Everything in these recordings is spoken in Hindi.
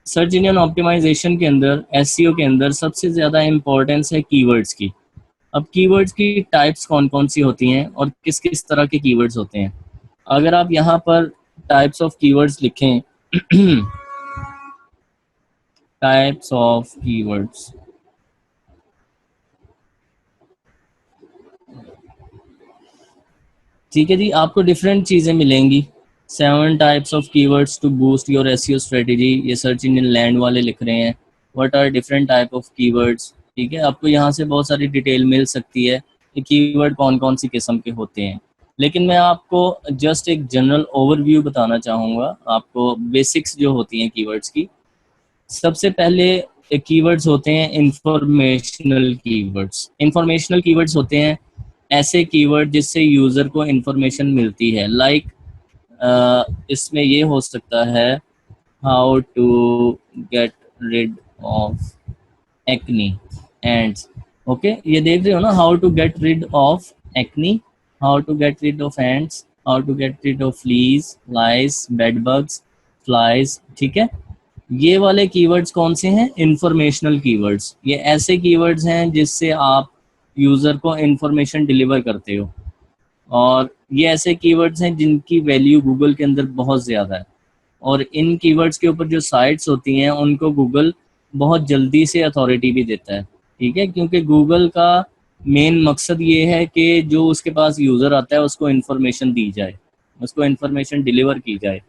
सर्च इंजन ऑप्टिमाइजेशन के अंदर, एसईओ के अंदर सबसे ज़्यादा इम्पोर्टेंस है कीवर्ड्स की। अब कीवर्ड्स की टाइप्स कौन कौन सी होती हैं और किस किस तरह के कीवर्ड्स होते हैं। अगर आप यहाँ पर टाइप्स ऑफ कीवर्ड्स लिखें टाइप्स ऑफ कीवर्ड्स, ठीक है जी, आपको डिफरेंट चीज़ें मिलेंगी। 7 types of keywords to boost your SEO strategy, ये सर्च इंजन लैंड वाले लिख रहे हैं। What are different type of keywords, ठीक है, आपको यहाँ से बहुत सारी डिटेल मिल सकती है कि कीवर्ड कौन कौन सी किस्म के होते हैं। लेकिन मैं आपको जस्ट एक जनरल ओवरव्यू बताना चाहूँगा, आपको बेसिक्स जो होती हैं कीवर्ड्स की। सबसे पहले कीवर्ड्स होते हैं इंफॉर्मेशनल कीवर्ड्स। इंफॉर्मेशनल कीवर्ड्स होते हैं ऐसे कीवर्ड जिससे यूज़र को इंफॉर्मेशन मिलती है। लाइक इसमें ये हो सकता है how to get rid of acne ants. Okay, ये देख रहे हो ना, how to get rid of acne, how to get rid of ants, how to get rid of fleas, lice, bed bugs, flies, ठीक है। ये वाले कीवर्ड्स कौन से हैं? Informational keywords. ये ऐसे कीवर्ड्स हैं जिससे आप यूज़र को इंफॉर्मेशन डिलीवर करते हो, और ये ऐसे कीवर्ड्स हैं जिनकी वैल्यू गूगल के अंदर बहुत ज़्यादा है, और इन कीवर्ड्स के ऊपर जो साइट्स होती हैं उनको गूगल बहुत जल्दी से अथॉरिटी भी देता है, ठीक है, क्योंकि गूगल का मेन मकसद ये है कि जो उसके पास यूज़र आता है उसको इन्फॉर्मेशन दी जाए, उसको इन्फॉर्मेशन डिलीवर की जाए।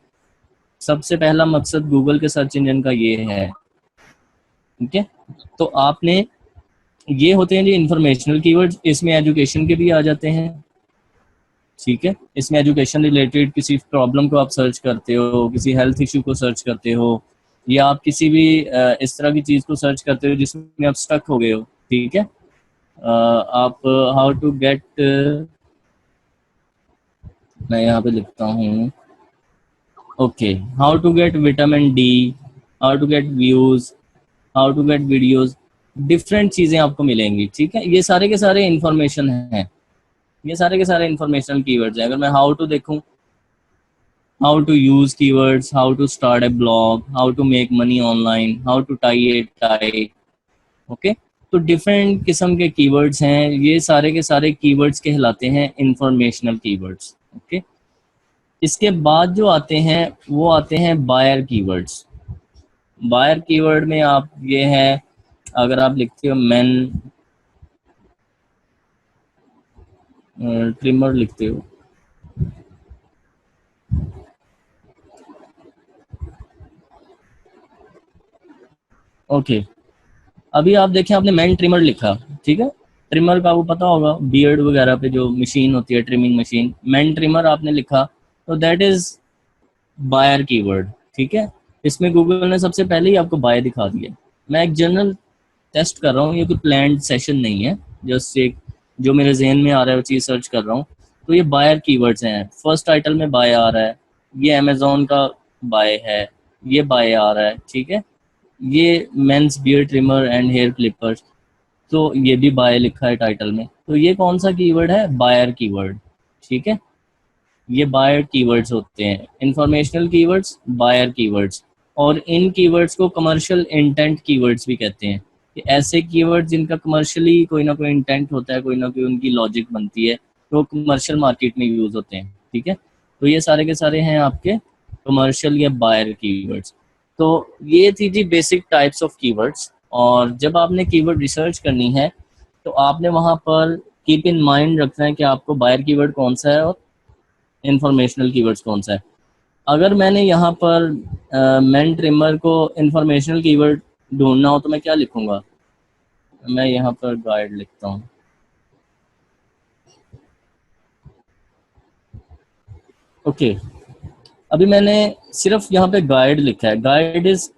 सबसे पहला मकसद गूगल के सर्च इंजन का ये है, ठीक है। तो आपने, ये होते हैं जी इंफॉर्मेशनल कीवर्ड्स, इसमें एजुकेशन के भी आ जाते हैं, ठीक है। इसमें एजुकेशन रिलेटेड किसी प्रॉब्लम को आप सर्च करते हो, किसी हेल्थ इशू को सर्च करते हो, या आप किसी भी इस तरह की चीज़ को सर्च करते हो जिसमें आप स्टक हो गए हो, ठीक है। आप हाउ टू गेट, मैं यहाँ पे लिखता हूँ, okay, how to get vitamin D, how to get views, how to get videos, different चीज़ें आपको मिलेंगी, ठीक है। ये सारे के सारे इंफॉर्मेशन हैं, ये सारे के सारे इंफॉर्मेशनल कीवर्ड्स हैं। अगर मैं हाउ टू देखूं, how to use keywords, how to start a blog, how to make money online, how to tie a tie, okay. तो डिफरेंट किस्म के कीवर्ड्स हैं, ये सारे के सारे कीवर्ड्स कहलाते हैं इंफॉर्मेशनल कीवर्ड्स, ओके। इसके बाद जो आते हैं वो आते हैं बायर कीवर्ड्स। बायर कीवर्ड में आप ये है, अगर आप लिखते हो मैन ट्रिमर लिखते हो, ओके, अभी आप देखें आपने मैन ट्रिमर लिखा, ठीक है, ट्रिमर का वो पता होगा, बियर्ड वगैरह पे जो मशीन होती है, ट्रिमिंग मशीन, मैन ट्रिमर आपने लिखा, तो दैट इज बायर कीवर्ड, ठीक है। इसमें गूगल ने सबसे पहले ही आपको बाय दिखा दिया। मैं एक जनरल टेस्ट कर रहा हूँ, ये कोई प्लान्ड सेशन नहीं है, जस्ट एक जो मेरे जहन में आ रहा है वो चीज़ सर्च कर रहा हूँ। तो ये बायर कीवर्ड्स हैं, फर्स्ट टाइटल में बाय आ रहा है, ये अमेजोन का बाय है, ये बाय आ रहा है, ठीक है। ये men's beard trimmer and hair clippers, तो ये भी बाय लिखा है टाइटल में, तो ये कौन सा कीवर्ड है? बायर कीवर्ड, ठीक है। ये बायर कीवर्ड्स होते हैं, इंफॉर्मेशनल कीवर्ड्स, बायर कीवर्ड्स। और इन कीवर्ड्स को कमर्शियल इंटेंट कीवर्ड्स भी कहते हैं, कि ऐसे कीवर्ड्स जिनका कमर्शियली कोई ना कोई इंटेंट होता है, कोई ना कोई उनकी लॉजिक बनती है, तो कमर्शियल मार्केट में यूज होते हैं, ठीक है। तो ये सारे के सारे हैं आपके कमर्शियल या बायर कीवर्ड्स। तो ये थी जी बेसिक टाइप्स ऑफ कीवर्ड्स। और जब आपने कीवर्ड रिसर्च करनी है तो आपने वहाँ पर कीप इन माइंड रखना है कि आपको बायर कीवर्ड कौन सा है और इंफॉर्मेशनल कीवर्ड्स कौन सा है। अगर मैंने यहाँ पर मैन ट्रिमर को इंफॉर्मेशनल कीवर्ड ढूंढना हो तो मैं क्या लिखूंगा? मैं यहाँ पर गाइड लिखता हूँ, ओके। अभी मैंने सिर्फ यहाँ पे गाइड लिखा है, guide is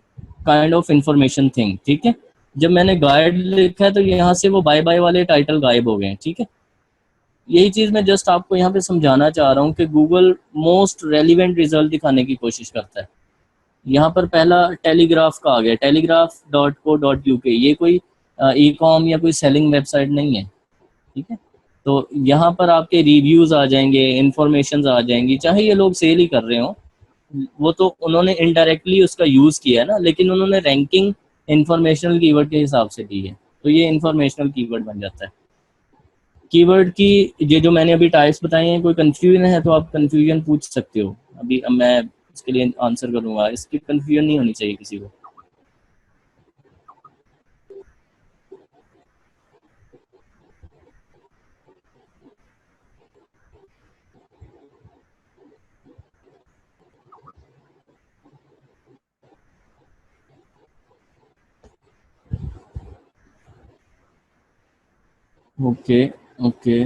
kind of information thing, ठीक है। जब मैंने गाइड लिखा है तो यहाँ से वो बाय बाय वाले टाइटल गायब हो गए हैं, ठीक है। यही चीज़ मैं जस्ट आपको यहाँ पे समझाना चाह रहा हूँ कि गूगल मोस्ट रेलिवेंट रिजल्ट दिखाने की कोशिश करता है। यहाँ पर पहला टेलीग्राफ का आ गया, telegraph.co.uk, ये कोई ई कॉम या कोई सेलिंग वेबसाइट नहीं है, ठीक है। तो यहाँ पर आपके रिव्यूज़ आ जाएंगे, इंफॉर्मेशन आ जाएंगी, चाहे ये लोग सेल ही कर रहे हो, वो तो उन्होंने इनडायरेक्टली उसका यूज किया है ना, लेकिन उन्होंने रैंकिंग इंफॉर्मेशनल कीवर्ड के हिसाब से दी है, तो ये इंफॉर्मेशनल कीवर्ड बन जाता है। कीवर्ड की ये जो मैंने अभी टाइप्स बताई हैं, कोई कंफ्यूजन है तो आप कंफ्यूजन पूछ सकते हो, अभी अब मैं इसके लिए आंसर करूंगा, इसकी कंफ्यूजन नहीं होनी चाहिए किसी को। ओके ओके,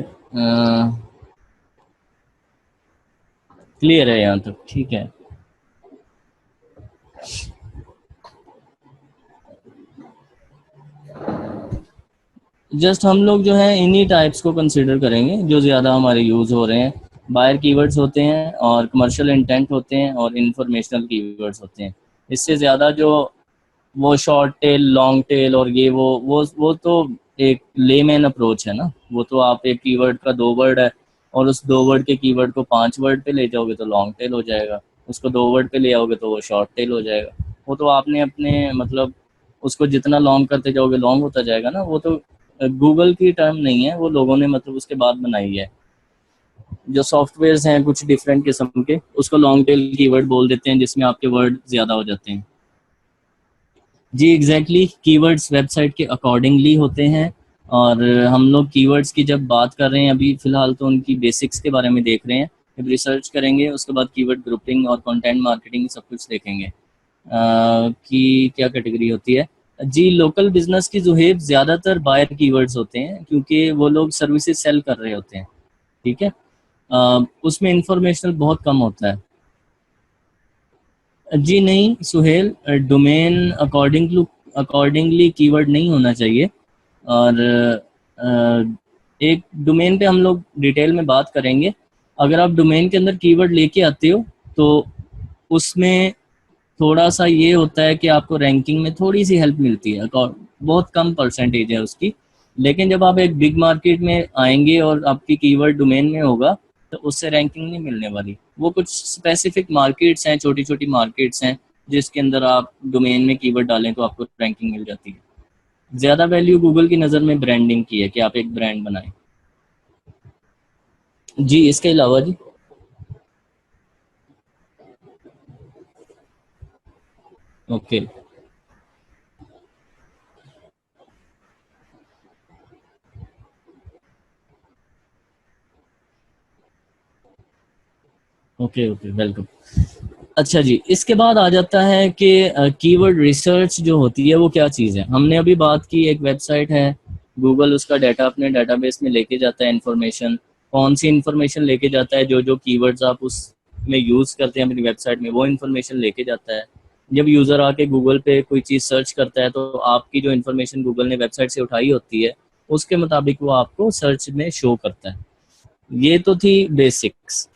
क्लियर है यहाँ तक, ठीक है। जस्ट हम लोग जो है इन्हीं टाइप्स को कंसिडर करेंगे जो ज़्यादा हमारे यूज़ हो रहे हैं। बायर कीवर्ड्स होते हैं और कमर्शियल इंटेंट होते हैं और इंफॉर्मेशनल कीवर्ड्स होते हैं। इससे ज़्यादा जो वो शॉर्ट टेल, लॉन्ग टेल और ये वो तो एक लेमैन अप्रोच है ना। वो तो आप एक कीवर्ड का 2 वर्ड है और उस 2 वर्ड के कीवर्ड को 5 वर्ड पे ले जाओगे तो लॉन्ग टेल हो जाएगा, उसको 2 वर्ड पे ले आओगे तो वो शॉर्ट टेल हो जाएगा। वो तो आपने अपने मतलब उसको जितना लॉन्ग करते जाओगे लॉन्ग होता जाएगा ना। वो तो गूगल की टर्म नहीं है, वो लोगों ने मतलब उसके बाद बनाई है। जो सॉफ्टवेयर्स हैं कुछ डिफरेंट किस्म के, उसको लॉन्ग टेल कीवर्ड बोल देते हैं जिसमें आपके वर्ड ज़्यादा हो जाते हैं। जी एग्जैक्टली, कीवर्ड्स वेबसाइट के अकॉर्डिंगली होते हैं। और हम लोग कीवर्ड्स की जब बात कर रहे हैं अभी फ़िलहाल तो उनकी बेसिक्स के बारे में देख रहे हैं। जब रिसर्च करेंगे उसके बाद कीवर्ड ग्रुपिंग और कंटेंट मार्केटिंग सब कुछ देखेंगे कि क्या कैटेगरी होती है। जी लोकल बिजनेस की जुहेब ज़्यादातर बायर कीवर्ड्स होते हैं क्योंकि वो लोग सर्विसेज सेल कर रहे होते हैं, ठीक है। उसमें इंफॉर्मेशनल बहुत कम होता है। जी नहीं सुहेल, डोमेन अकॉर्डिंगली कीवर्ड नहीं होना चाहिए। और एक डोमेन पे हम लोग डिटेल में बात करेंगे। अगर आप डोमेन के अंदर कीवर्ड लेके आते हो तो उसमें थोड़ा सा ये होता है कि आपको रैंकिंग में थोड़ी सी हेल्प मिलती है, बहुत कम परसेंटेज है उसकी। लेकिन जब आप एक बिग मार्केट में आएंगे और आपकी कीवर्ड डोमेन में होगा तो उससे रैंकिंग नहीं मिलने वाली। वो कुछ स्पेसिफिक मार्केट्स हैं, छोटी छोटी मार्केट्स हैं जिसके अंदर आप डोमेन में कीवर्ड डालें तो आपको रैंकिंग मिल जाती है। ज़्यादा वैल्यू गूगल की नज़र में ब्रांडिंग की है कि आप एक ब्रांड बनाएं। जी इसके अलावा जी। Okay okay okay, welcome. अच्छा जी, इसके बाद आ जाता है कि कीवर्ड रिसर्च जो होती है वो क्या चीज़ है। हमने अभी बात की एक वेबसाइट है, गूगल उसका डाटा अपने डाटाबेस में लेके जाता है इन्फॉर्मेशन। कौन सी इन्फॉर्मेशन लेके जाता है, जो जो कीवर्ड्स आप उसमें यूज़ करते हैं अपनी वेबसाइट में वो इन्फॉर्मेशन लेके जाता है। जब यूज़र आके गूगल पे कोई चीज़ सर्च करता है तो आपकी जो इन्फॉर्मेशन गूगल ने वेबसाइट से उठाई होती है उसके मुताबिक वो आपको सर्च में शो करता है। ये तो थी बेसिक्स।